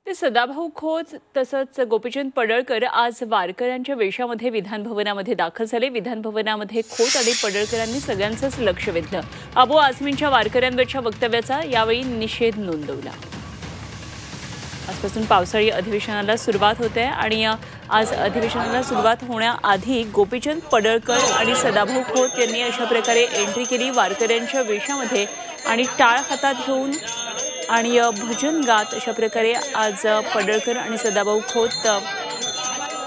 ते सदाभाऊ खोत तसंच गोपीचंद पडळकर आज वारकऱ्यांच्या वेशामध्ये विधान भवनामध्ये दाखल झाले। विधान भवनामध्ये खोत आणि पडळकरांनी सगळ्यांचंच लक्ष वेधलं। अबू आझमींच्या वारकऱ्यांवरच्या वक्तव्याचा यावेळी निषेध नोंदवला। आजपासून पावसाळी अधिवेशनाला सुरुवात होते आणि आज अधिवेशनाला सुरुवात होण्याआधी गोपीचंद पडळकर आणि सदाभाऊ खोत यांनी अशा प्रकारे एंट्री केली वारकऱ्यांच्या वेशामध्ये आणि टाळ हातात घेऊन आणि भजन गात अशा प्रकारे आज पडळकर आणि सदाभाऊ खोत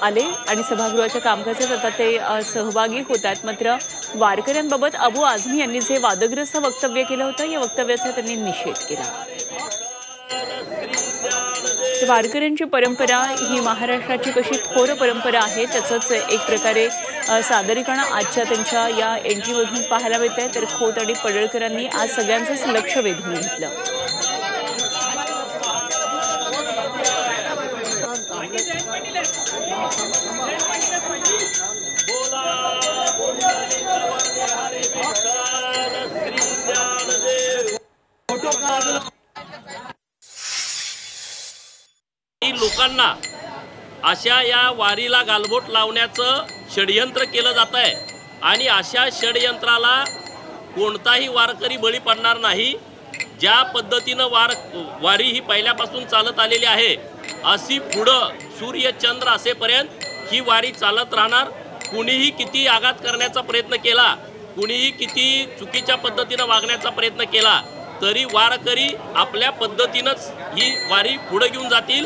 आले आणि सभागृहाच्या कामकाजात आता ते सहभागी होतात। मात्र वारकऱ्यांबाबत अबू आझमी यांनी जे वादग्रस्त वक्तव्य केलं होतं या वक्तव्याचा त्यांनी निषेध केला। वारकऱ्यांची परंपरा ही महाराष्ट्राची कशी थोर परंपरा आहे त्याचंच एक प्रकारे सादरीकरण आजच्या त्यांच्या या एंट्रीमधून पाहायला मिळतंय। तर खोत आणि पडळकरांनी आज सगळ्यांचंच लक्ष वेधून घेतलं। लोकांना अशा या वारीला गालबोट लावण्याचं षडयंत्र केलं जात आहे आणि अशा षडयंत्राला कोणताही वारकरी बळी पडणार नाही। ज्या पद्धतीनं वारी ही पहिल्यापासून चालत आलेली आहे अशी पुढं सूर्य चंद्र असेपर्यंत ही वारी चालत राहणार। कुणीही किती आघात करण्याचा प्रयत्न केला, कुणीही किती चुकीच्या पद्धतीनं वागण्याचा प्रयत्न केला तरी वारकरी आपल्या पद्धतीनंच ही वारी पुढे घेऊन जातील।